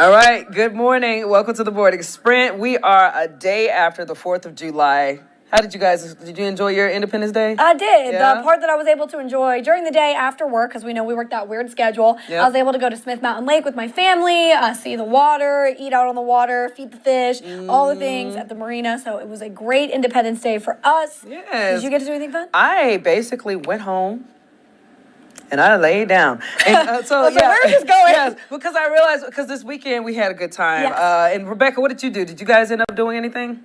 All right, good morning. Welcome to the Morning Sprint. We are a day after the 4th of July. How did you enjoy your Independence Day? I did. Yeah? The part that I was able to enjoy during the day after work, because we know we worked that weird schedule, Yep. I was able to go to Smith Mountain Lake with my family, see the water, eat out on the water, feed the fish, all the things at the marina. So it was a great Independence Day for us. Yes. Did you get to do anything fun? I basically went home and I laid down. And So where's this going? Yes, because I realized, because this weekend we had a good time. Yes. And Rebecca, what did you do? Did you guys end up doing anything?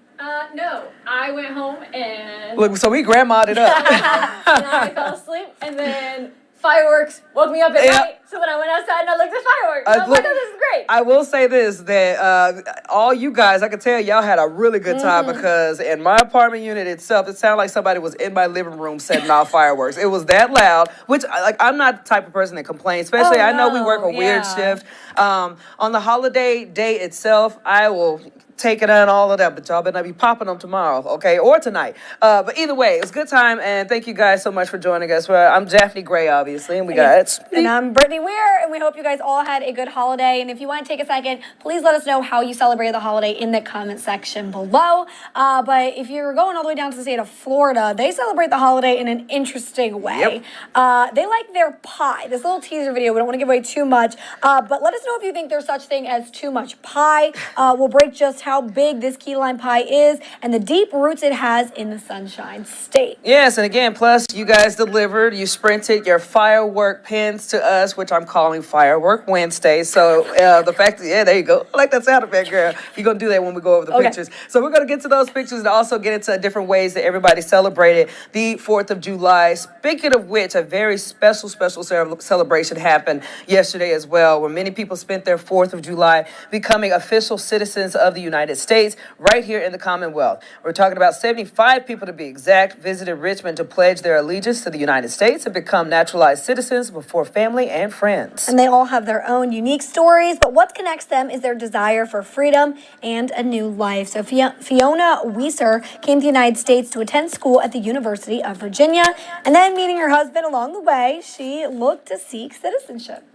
No, I went home and Look, so we grandma'd it up. and I fell asleep, and then fireworks woke me up at Yeah. night. So then I went outside and I looked at fireworks. I I was like, look- oh, this is great. I will say this, that all you guys, I could tell y'all had a really good time because in my apartment unit itself, it sounded like somebody was in my living room setting off fireworks. It was that loud, which I'm not the type of person that complains, especially I know we work a weird yeah. shift. On the holiday day itself, I will take it on all of that, but y'all better not be popping them tomorrow, okay, or tonight. But either way, it was a good time, and thank you guys so much for joining us. I'm Daphne Gray, obviously, and we got... And I'm Brittany Weir, and we hope you guys all had a good holiday. And if you want to take a second, please let us know how you celebrated the holiday in the comment section below. But if you're going all the way down to the state of Florida, they celebrate the holiday in an interesting way. They like their pie. This little teaser video, we don't want to give away too much, but let us know if you think there's such thing as too much pie. We'll break just how big this key lime pie is and the deep roots it has in the Sunshine State. Yes, and again, plus you guys delivered. You sprinted your firework pins to us, which I'm calling Firework Wednesday. So the fact that, there you go. I like that sound effect, girl. You're going to do that when we go over the pictures. So we're going to get to those pictures and also get into different ways that everybody celebrated the 4th of July. Speaking of which, a very special celebration happened yesterday as well, where many people spent their 4th of July becoming official citizens of the United States right here in the Commonwealth. We're talking about 75 people to be exact visited Richmond to pledge their allegiance to the United States and become naturalized citizens before family and friends. And they all have their own unique stories, but what connects them is their desire for freedom and a new life. So Fiona Weiser came to the United States to attend school at the University of Virginia, and then meeting her husband along the way, she looked to seek citizenship.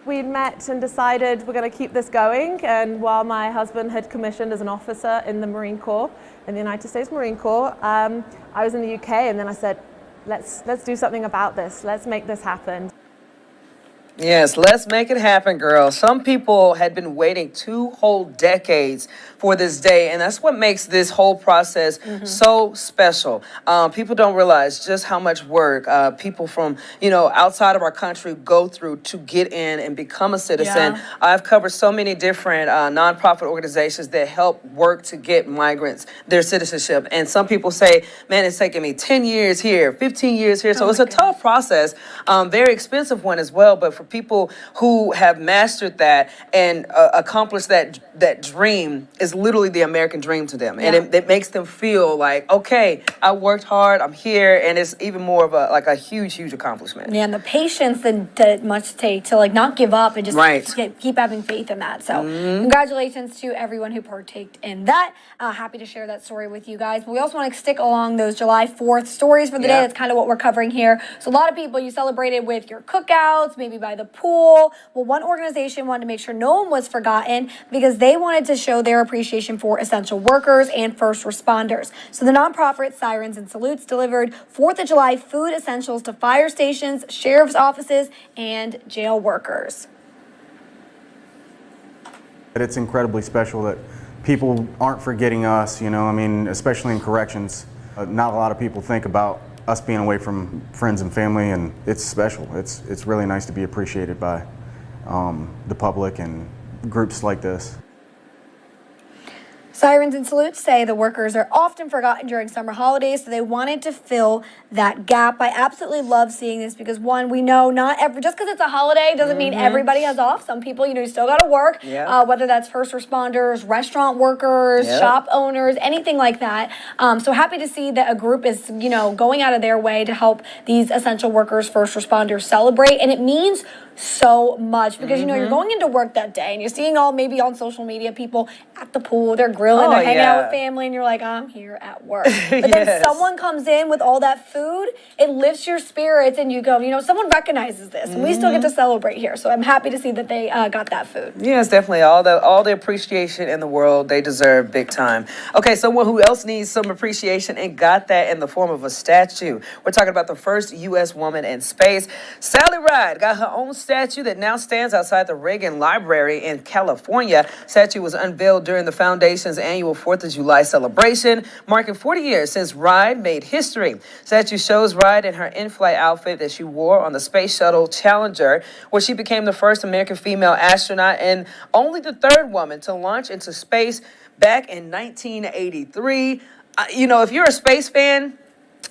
We met and decided we're going to keep this going, and while my husband had commissioned as an officer in the Marine Corps, in the United States Marine Corps, I was in the UK, and then I said, let's do something about this. Let's make this happen. Yes, let's make it happen, girl. Some people had been waiting 2 whole decades for this day, and that's what makes this whole process so special. People don't realize just how much work people from, outside of our country go through to get in and become a citizen. Yeah. I've covered so many different nonprofit organizations that help work to get migrants their citizenship, and some people say, man, it's taking me 10 years here, 15 years here, so it's a tough process, very expensive one as well, but for people who have mastered that and accomplished that dream is literally the American dream to them. And it makes them feel like, okay, I worked hard, I'm here, and it's even more of a huge accomplishment. Yeah, and the patience that it must take to not give up and just keep having faith in that. So congratulations to everyone who partaked in that. Happy to share that story with you guys. But we also want to stick along those July 4th stories for the day. That's kind of what we're covering here. So a lot of people, you celebrated with your cookouts, maybe by the pool. Well, one organization wanted to make sure no one was forgotten because they wanted to show their appreciation for essential workers and first responders. So the nonprofit Sirens and Salutes delivered 4th of July food essentials to fire stations, sheriff's offices, and jail workers. It's incredibly special that people aren't forgetting us, especially in corrections. Not a lot of people think about us being away from friends and family, and it's special. It's really nice to be appreciated by the public and groups like this. Sirens and Salutes say the workers are often forgotten during summer holidays, so they wanted to fill that gap. I absolutely love seeing this because, one, we know just because it's a holiday doesn't mean everybody has off. Some people, you still got to work, whether that's first responders, restaurant workers, shop owners, anything like that. So happy to see that a group is, going out of their way to help these essential workers, first responders celebrate. And it means so much because you know Mm-hmm. you're going into work that day and you're seeing all maybe on social media people at the pool, they're grilling, they're hanging out with family, and you're like, I'm here at work. But then Yes. someone comes in with all that food, it lifts your spirits, and you go, you know, someone recognizes this, and we still get to Mm-hmm. celebrate here. So I'm happy to see that they got that food. Yes, definitely. All the appreciation in the world they deserve big time. Okay, someone who else needs some appreciation and got that in the form of a statue. We're talking about the first U.S. woman in space. Sally Ride got her own statue that now stands outside the Reagan Library in California. Statue was unveiled during the foundation's annual 4th of July celebration, marking 40 years since Ride made history. Statue shows Ride in her in-flight outfit that she wore on the Space Shuttle Challenger, where she became the first American female astronaut and only the third woman to launch into space back in 1983. You know, if you're a space fan,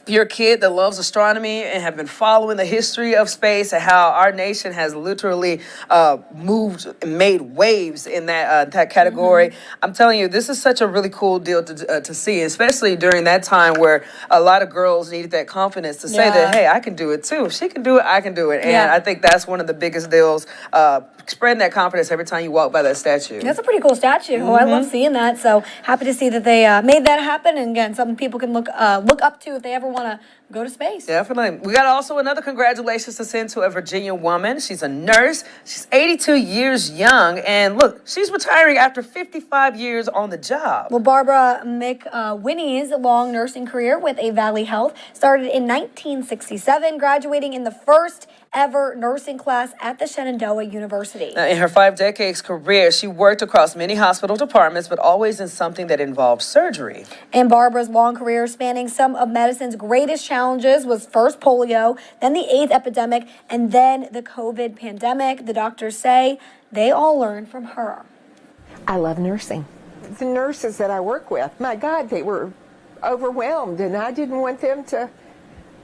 you're a kid that loves astronomy and have been following the history of space and how our nation has literally moved and made waves in that category. I'm telling you, this is such a really cool deal to see, especially during that time where a lot of girls needed that confidence to say that, hey, I can do it too. If she can do it, I can do it. And I think that's one of the biggest deals, spreading that confidence every time you walk by that statue. That's a pretty cool statue. Oh, I love seeing that. So happy to see that they made that happen. And again, something people can look up to if they ever want to go to space. Definitely. We got also another congratulations to send to a Virginia woman. She's a nurse. She's 82 years young. And look, she's retiring after 55 years on the job. Well, Barbara McWhinney's long nursing career with A Valley Health started in 1967, graduating in the first ever nursing class at the Shenandoah University. Now, in her 5 decades career, she worked across many hospital departments, but always in something that involved surgery. And Barbara's long career spanning some of medicine's greatest challenges was first polio, then the AIDS epidemic, and then the COVID pandemic. The doctors say they all learned from her. I love nursing. The nurses that I work with, my God, they were overwhelmed, and I didn't want them to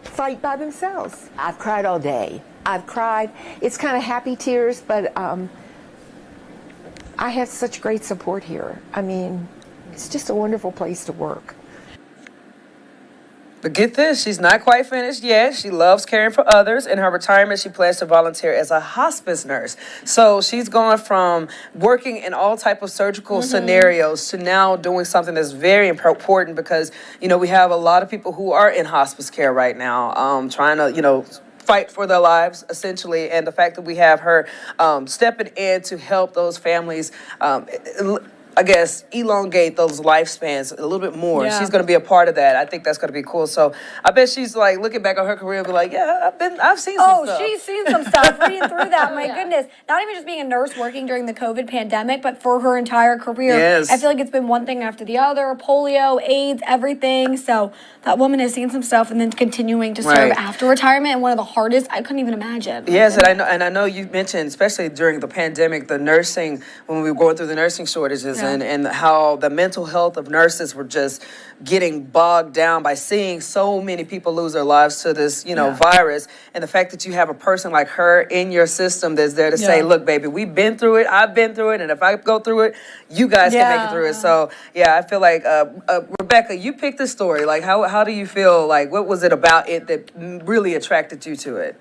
fight by themselves. I've cried all day. I've cried. It's kind of happy tears, but I have such great support here. I mean, it's just a wonderful place to work. But get this, she's not quite finished yet. She loves caring for others. In her retirement, she plans to volunteer as a hospice nurse. So she's gone from working in all type of surgical scenarios to now doing something that's very important because, you know, we have a lot of people who are in hospice care right now, trying to, you know, fight for their lives, essentially. And the fact that we have her stepping in to help those families, I guess, elongate those lifespans a little bit more. Yeah. She's going to be a part of that. I think that's going to be cool. So I bet she's like looking back on her career and be like, yeah, I've seen some stuff. She's seen some stuff, reading through that. My goodness. Not even just being a nurse working during the COVID pandemic, but for her entire career. Yes. I feel like it's been one thing after the other, polio, AIDS, everything. So that woman has seen some stuff and then continuing to serve Right. after retirement. And one of the hardest, I couldn't even imagine. Yes, and I know you mentioned, especially during the pandemic, the nursing, when we were going through the nursing shortages and how the mental health of nurses were just getting bogged down by seeing so many people lose their lives to this, you know, virus. And the fact that you have a person like her in your system that's there to say, look, baby, we've been through it, I've been through it, and if I go through it, you guys can make it through it. So, yeah, I feel like, Rebecca, you picked this story. Like, how do you feel? Like, what was it about it that really attracted you to it?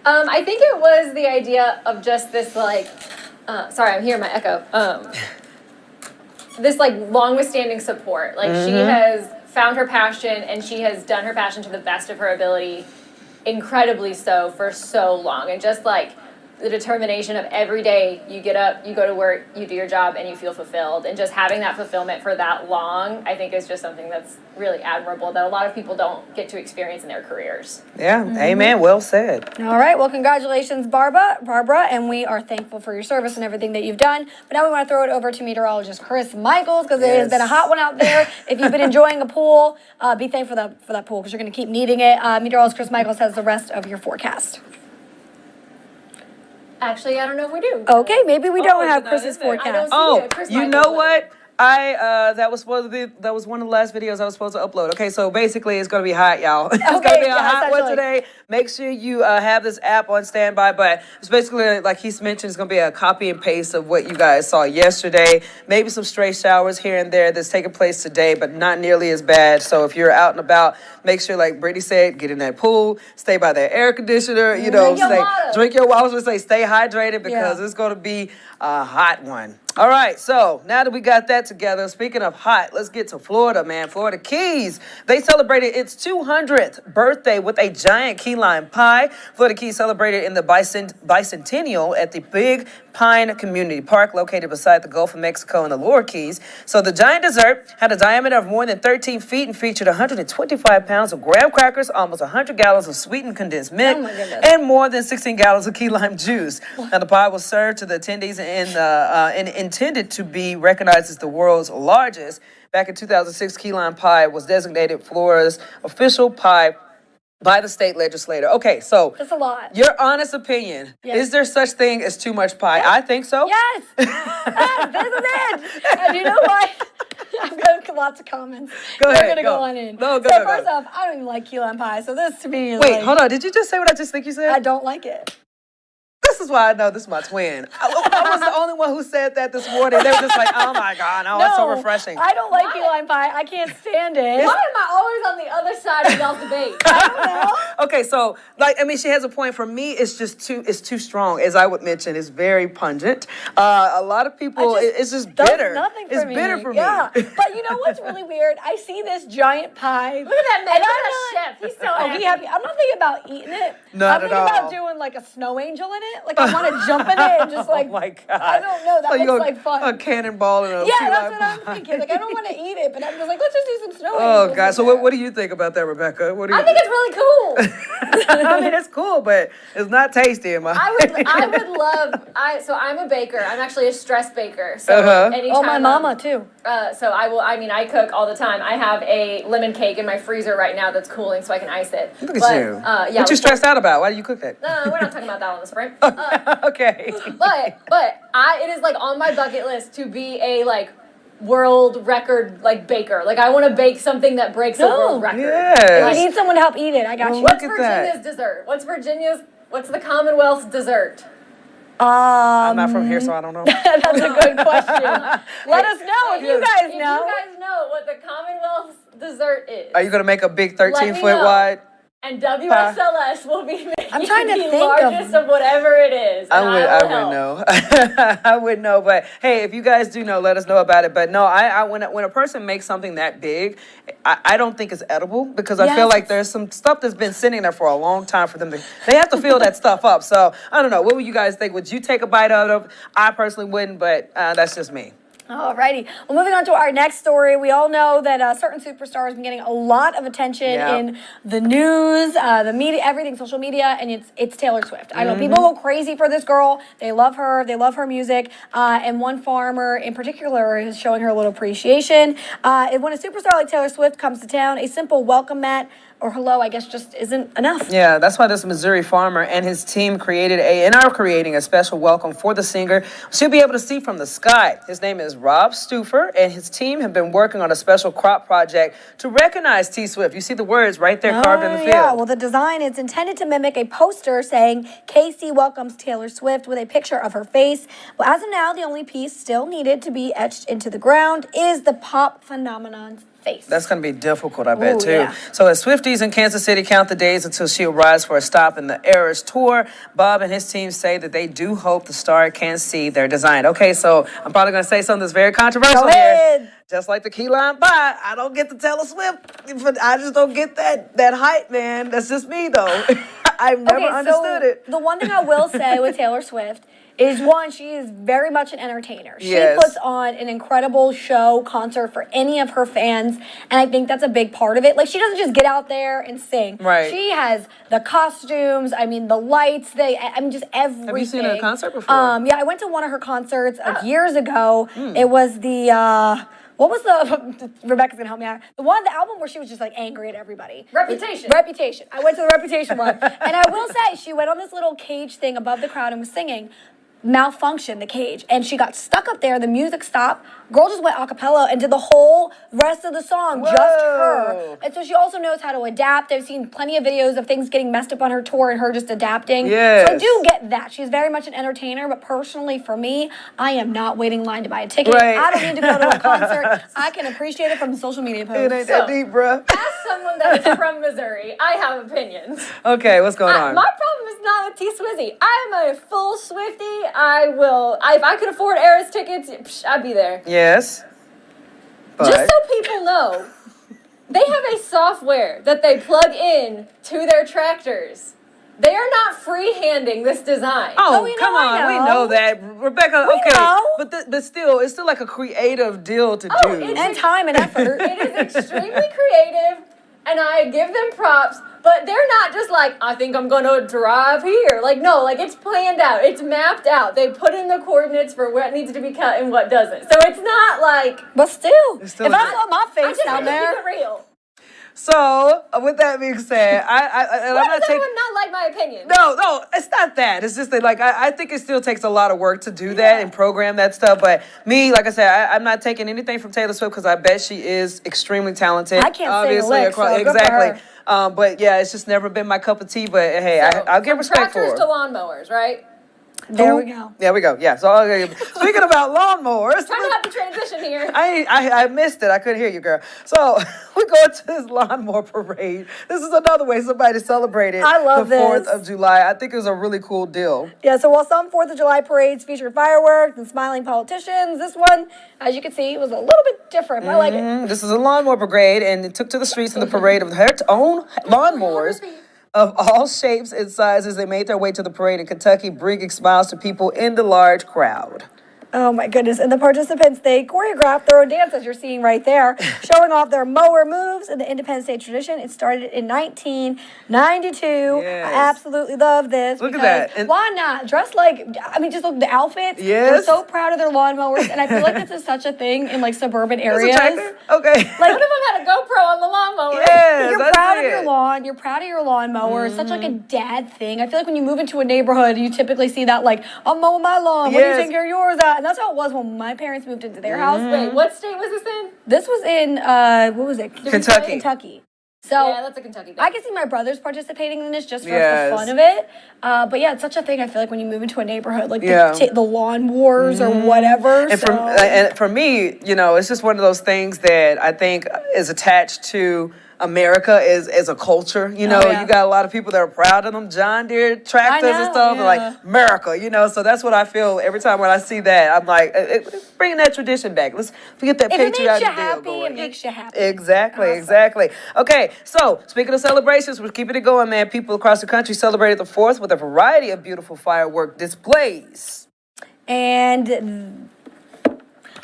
I think it was the idea of just this, like, sorry, I'm hearing my echo. This, like, long withstanding support. Like, she has found her passion and she has done her passion to the best of her ability, incredibly so, for so long. And just, like, the determination of every day you get up, you go to work, you do your job, and you feel fulfilled. And just having that fulfillment for that long, I think is just something that's really admirable that a lot of people don't get to experience in their careers. Yeah, amen. Well said. All right. Well, congratulations, Barbara, and we are thankful for your service and everything that you've done. But now we want to throw it over to meteorologist Chris Michaels because it has been a hot one out there. If you've been enjoying a pool, be thankful for that pool because you're going to keep needing it. Meteorologist Chris Michaels has the rest of your forecast. Actually, I don't know if we do. Okay, maybe we don't is have it not Chris's in there? forecast. I don't see Oh, it. Chris you Michaels know was- what? That was one of the last videos I was supposed to upload. Okay, so basically it's gonna be hot, y'all. It's gonna Okay, be a yeah, hot one essentially. today. Make sure you have this app on standby. But it's basically like he's mentioned, it's gonna be a copy and paste of what you guys saw yesterday. Maybe some stray showers here and there that's taking place today, but not nearly as bad. So if you're out and about, make sure, like Brittany said, get in that pool, stay by that air conditioner. You know, Drink your water. drink your water. I was gonna say stay hydrated because Yeah. it's gonna be a hot one. All right, so now that we got that together, speaking of hot, let's get to Florida, man. Florida Keys. They celebrated its 200th birthday with a giant key lime pie. Florida Keys celebrated in the bicentennial at the Big Pine Community Park located beside the Gulf of Mexico and the Lower Keys. So the giant dessert had a diameter of more than 13 feet and featured 125 pounds of graham crackers, almost 100 gallons of sweetened condensed milk, Oh my goodness. and more than 16 gallons of key lime juice. Now the pie was served to the attendees and intended to be recognized as the world's largest. Back in 2006, key lime pie was designated Florida's official pie by the state legislator. Okay, so That's a lot. your honest opinion, Yes. is there such thing as too much pie? I think so. Yes. Yes, this is it. And you know what? I've got lots of comments. Go We're ahead, gonna go. go on in. No, go, so go, go. first off, I don't even like key lime pie. So this to me is Wait, like, hold on. Did you just say what I just think you said? I don't like it. This is why I know this is my twin. I was the only one who said that this morning. They were just like, oh my God, no, it's so refreshing. I don't like key lime pie. I can't stand it. Why am I always on the other side of y'all's debate? I don't know. Okay, so like I mean, she has a point. For me, it's too strong. As I would mention, it's very pungent. A lot of people, it's just Does bitter. nothing for it's me. bitter for Yeah. me. But you know what's really weird? I see this giant pie. Look at that man. And Look I'm at that chef. He's so Oh, happy. he happy. I'm not thinking about eating it. Not I'm at thinking all. about doing like a snow angel in it. Like I want to jump in it and just like. Oh my God. I don't know. That So you looks gonna- like fun. A cannonball and a Yeah, key that's lime what I'm pie. thinking. Like I don't want to eat it, but I'm just like, let's just do some snow Oh angels God! in So there. what do you think about that, Rebecca? What do you? I think it's really cool. I mean, it's cool, but it's not tasty in my. I would love. So I'm a baker. I'm actually a stress baker. So Uh-huh. anytime Oh, my mama too. So I will. I mean, I cook all the time. I have a lemon cake in my freezer right now that's cooling, so I can ice it. Look at But, you. Yeah. What you stressed out about? Why do you cook that? No, we're not talking about that on the sprint. Okay. But it is like on my bucket list to be a like world record like baker. Like I want to bake something that breaks a world record. Yes. We need someone to help eat it. I got you. Look What's at that. Virginia's dessert? What's the Commonwealth's dessert? I'm not from here, so I don't know. That's a good question. Let us know if you guys If know. you guys know what the Commonwealth's dessert is, Are you gonna make a big Let 13 me foot know. wide? and WSLS will be making I'm trying to the think of- largest of whatever it is. I and would will help. know. I would know. But hey, if you guys do know, let us know about it. But no, when a person makes something that big, I don't think it's edible because I feel Yes. like there's some stuff that's been sitting there for a long time for them to. They have to fill that stuff up. So I don't know. What would you guys think? Would you take a bite out of? I personally wouldn't, but that's just me. Alrighty. Well, moving on to our next story. We all know that a certain superstar has been getting a lot of attention Yeah. in the news, the media, everything, social media, and it's Taylor Swift. I know people go crazy for this girl. They love her. They love her music. And one farmer in particular is showing her a little appreciation. And when a superstar like Taylor Swift comes to town, a simple welcome mat or hello, I guess, just isn't enough. Yeah, that's why this Missouri farmer and his team are creating a special welcome for the singer. She'll be able to see from the sky. His name is Rob Stufer, and his team have been working on a special crop project to recognize T Swift. You see the words right there carved in the field. Yeah, well, the design is intended to mimic a poster saying Casey welcomes Taylor Swift with a picture of her face. Well, as of now, the only piece still needed to be etched into the ground is the pop phenomenon's face. That's going to be difficult, I bet, Ooh, too. yeah. So as Swifties in Kansas City count the days until she arrives for a stop in the Eras Tour, Bob and his team say that they do hope the star can see their design. Okay, so I'm probably going to say something that's very controversial Go here. ahead. Just like the key lime pie, I don't get the Taylor Swift, but I just don't get that hype, man. That's just me, though. I've never understood it. The one thing I will say with Taylor Swift is one, she is very much an entertainer. She Yes. puts on an incredible show, concert for any of her fans, and I think that's a big part of it. Like, she doesn't just get out there and sing. Right. She has the costumes, I mean, the lights, just everything. Have you seen her in concert before? Yeah, I went to one of her concerts years ago. It was the, what was the, Rebecca's gonna help me out. The album where she was just like angry at everybody. Reputation. Reputation. I went to the Reputation one. And I will say, she went on this little cage thing above the crowd and was singing. malfunctioned, the cage, and she got stuck up there. The music stopped. Girl just went a cappella and did the whole rest of the song, just her. And so she also knows how to adapt. I've seen plenty of videos of things getting messed up on her tour and her just adapting. Yes. So I do get that. She's very much an entertainer, but personally for me, I am not waiting in line to buy a ticket. Right. I don't need to go to a concert. I can appreciate it from the social media posts. It ain't that deep, bruh. As someone that is from Missouri, I have opinions. Okay, what's going on? My problem is not with T Swizzy. I am a full Swiftie. If I could afford Eras tickets, I'd be there. Yes. But Just so people know, they have a software that they plug in to their tractors. They are not freehanding this design. Oh, we know, come on. I We know. know that. Rebecca, We okay. know. But still, it's still like a creative deal to do. it's- And time and effort. It is extremely creative, and I give them props, but they're not just like, I think I'm gonna drive here. Like, no, like it's planned out, it's mapped out. They put in the coordinates for what needs to be cut and what doesn't. So it's not like, But still, if still I not- saw my I face just down have to there, keep it real. So, with that being said, I'm Why not does taking. everyone not like my opinion? No, it's not that. It's just that, like, I think it still takes a lot of work to do that and program that stuff. But me, like I said, I'm not taking anything from Taylor Swift because I bet she is extremely talented. I can't sing a lick, so good for exactly. her. But yeah, it's just never been my cup of tea. But hey, So, I'll give from respect for tractors her. to lawnmowers, right? there we go. There we go. Yeah. So speaking about lawnmowers, Trying to have the transition here. I missed it. I couldn't hear you, girl. So we go to this lawnmower parade. This is another way somebody celebrated I love the 4th this. of July. I think it was a really cool deal. Yeah, so while some 4th of July parades featured fireworks and smiling politicians, this one, as you can see, was a little bit different. I like it. This is a lawnmower parade, and it took to the streets in the parade of their own lawnmowers of all shapes and sizes. They made their way to the parade in Kentucky, bringing smiles to people in the large crowd. Oh my goodness. And the participants, they choreographed their own dance, as you're seeing right there, showing off their mower moves in the Independence Day tradition. It started in 1992. Yes. I absolutely love this. Look at because that. And- why not? Dress like, just look at the outfits. Yes. They're so proud of their lawnmowers. And I feel like this is such a thing in like suburban It's areas. attractive. Okay. One of them had a GoPro on the lawnmower. Yes, You're I proud see of your it. lawn. You're proud of your lawnmower. It's such like a dad thing. I feel like when you move into a neighborhood, you typically see that like, I'm mowing my lawn. What do you Yes. think you're yours at? And that's how it was when my parents moved into their house. Wait, what state was this in? This was in what was it? Kentucky. Kentucky. So Yeah, that's a Kentucky thing. I can see my brothers participating in this just for Yes. the fun of it. But yeah, it's such a thing. I feel like when you move into a neighborhood, like Yeah. the lawn wars or whatever. And for me, it's just one of those things that I think is attached to America as a culture. Oh, yeah. You got a lot of people that are proud of them John Deere tractors and know, stuff. And yeah. like America, so that's what I feel every time when I see that. I'm like, bring that tradition back. Let's forget that if it makes you patriotic deal happy, going. it makes you happy. Exactly, Awesome. exactly. Okay, so speaking of celebrations, we're keeping it going, man. People across the country celebrated the 4th with a variety of beautiful firework displays. And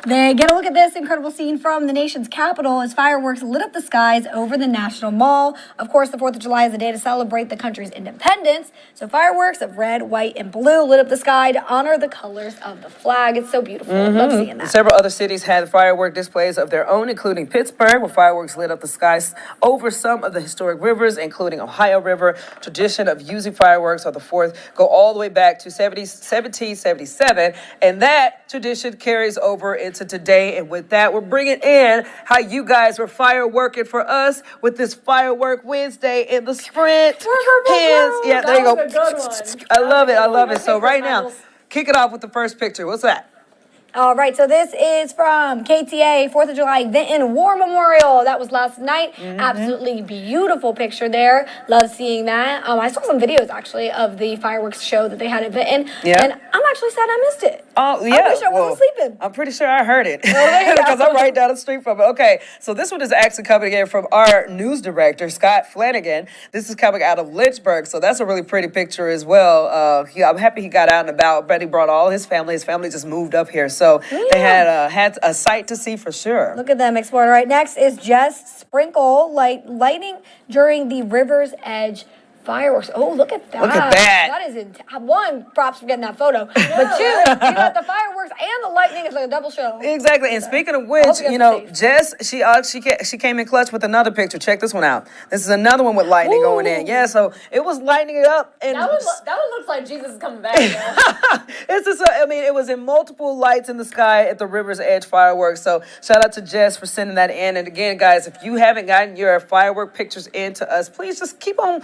they get a look at this incredible scene from the nation's capital as fireworks lit up the skies over the National Mall. Of course, the 4th of July is a day to celebrate the country's independence. So fireworks of red, white, and blue lit up the sky to honor the colors of the flag. It's so beautiful. Love seeing that. Several other cities had firework displays of their own, including Pittsburgh, where fireworks lit up the skies over some of the historic rivers, including Ohio River. Tradition of using fireworks on the 4th go all the way back to 1777, and that tradition carries over into today. And with that, we're bringing in how you guys were fireworking for us with this Firework Wednesday in the sprint pins. Yeah, there you go. That was a good one. I love it. I love it. Okay, So right now, Michaels. kick it off with the first picture. What's that? All right, so this is from KTA 4th of July Vinton War Memorial. That was last night. Absolutely beautiful picture there. Love seeing that. I saw some videos actually of the fireworks show that they had at Vinton. Yeah. And I'm actually sad I missed it. Oh, yeah. I wish I wasn't sleeping. I'm pretty sure I heard it there you go. because I'm right down the street from it. Okay, so this one is actually coming in from our news director, Scott Flanagan. This is coming out of Lynchburg, so that's a really pretty picture as well. I'm happy he got out and about, but he brought all his family. His family just moved up here, so they had a sight to see for sure. Look at them exploring. All right, next is Just Sprinkle lighting during the River's Edge fireworks. Oh, look at that. Look at that. That is, one, props for getting that photo. But two, you got the fireworks and the lightning. It's like a double show. Exactly, and speaking of I which, hope you guys Jess, she came in clutch with another picture. Check this one out. This is another one with lightning going in. Yeah, so it was lightning it up, and That one looks like Jesus is coming back. Yo. it's just I mean, it was in multiple lights in the sky at the River's Edge fireworks. So shout out to Jess for sending that in. And again, guys, if you haven't gotten your firework pictures in to us, please just keep them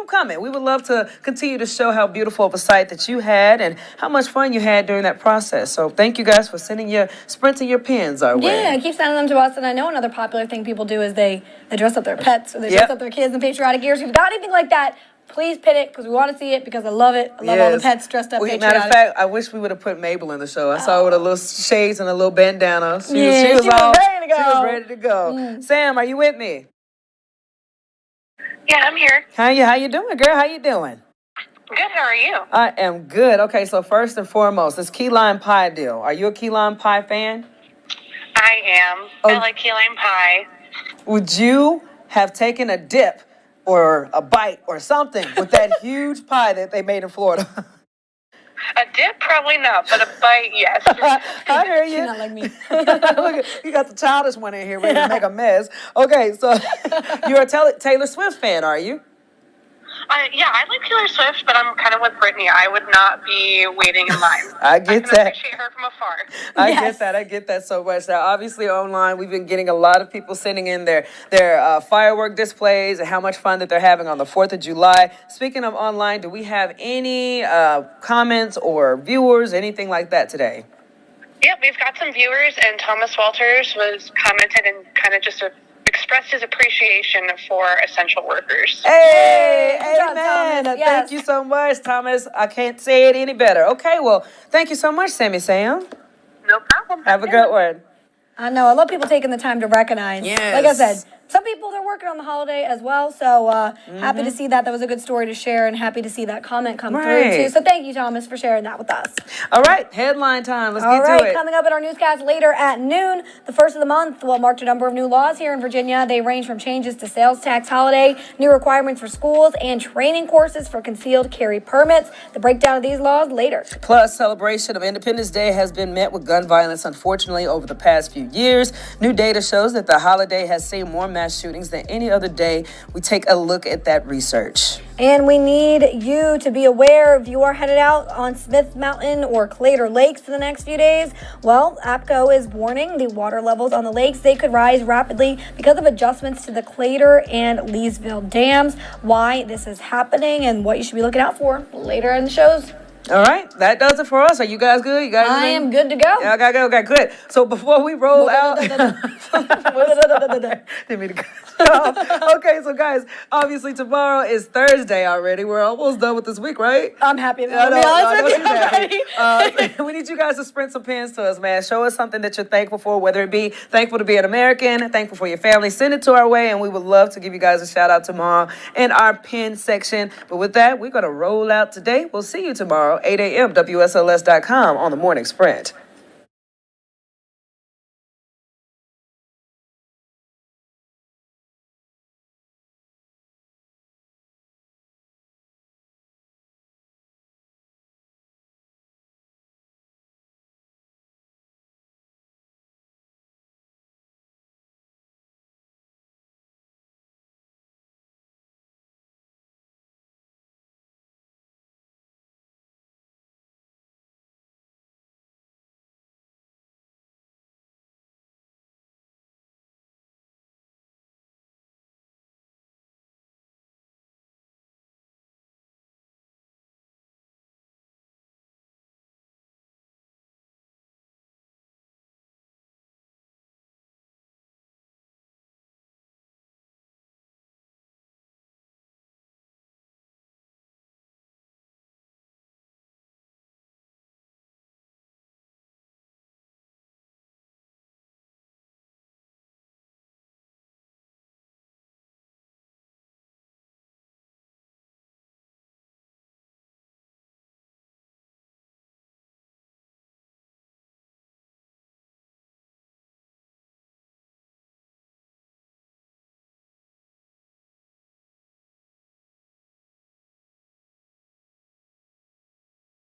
coming. We would love to continue to show how beautiful of a sight that you had and how much fun you had during that process. So thank you guys for sprinting your pins our way. Yeah, keep sending them to us. And I know another popular thing people do is they dress up their pets or they dress up their kids in patriotic gear. So if you've got anything like that, please pin it because we want to see it because I love it. I love all the pets dressed up patriotic. Matter of fact, I wish we would have put Mabel in the show. I saw her with a little shades and a little bandana. She was ready to go. She was ready to go. Sam, are you with me? Yeah, I'm here. How you doing, girl? How you doing? Good, how are you? I am good. Okay, so first and foremost, this key lime pie deal. Are you a key lime pie fan? I am. I like key lime pie. Would you have taken a dip or a bite or something with that huge pie that they made in Florida? A dip, probably not, but a bite, yes. I hear you. She's not like me. Look, you got the childish one in here ready to make a mess. Okay, so you're a Taylor Swift fan, are you? Yeah, I like Taylor Swift, but I'm kind of with Brittany. I would not be waiting in line. I get I can that. appreciate her from afar. I get that so much. Now, obviously, online, we've been getting a lot of people sending in their firework displays and how much fun that they're having on the 4th of July. Speaking of online, do we have any comments or viewers, anything like that today? Yeah, we've got some viewers, and Thomas Walters was commented and kind of just expressed his appreciation for essential workers. Hey, Good job, amen. Thomas. Yes. Thank you so much, Thomas. I can't say it any better. Okay, well, thank you so much, Sammy Sam. No problem. Have a good one. I know. I love people taking the time to recognize. Yes. Like I said, some people, they're working on the holiday as well. So happy to see that. That was a good story to share and happy to see that comment come through too. So thank you, Thomas, for sharing that with us. All right, headline time. Let's All get to right, it. coming up in our newscast later at noon, the first of the month will mark a number of new laws here in Virginia. They range from changes to sales tax holiday, new requirements for schools, and training courses for concealed carry permits. The breakdown of these laws later. Plus, celebration of Independence Day has been met with gun violence, unfortunately, over the past few years. New data shows that the holiday has seen more mass shootings than any other day. We take a look at that research. And we need you to be aware if you are headed out on Smith Mountain or Clater Lakes for the next few days. Well, APCO is warning the water levels on the lakes. They could rise rapidly because of adjustments to the Clater and Leesville dams. Why this is happening and what you should be looking out for later in the shows. All right, that does it for us. Are you guys good? You guys? I am good to go. Yeah, okay, good. So before we roll out, didn't mean to cut you off. Okay, so guys, obviously tomorrow is Thursday already. We're almost done with this week, right? I'm happy. I To be honest with you, I'm ready. We need you guys to sprint some pins to us, man. Show us something that you're thankful for, whether it be thankful to be an American, thankful for your family. Send it to our way, and we would love to give you guys a shout out tomorrow in our pin section. But with that, we're going to roll out today. We'll see you tomorrow, 8 a.m., WSLS.com on the Morning Sprint.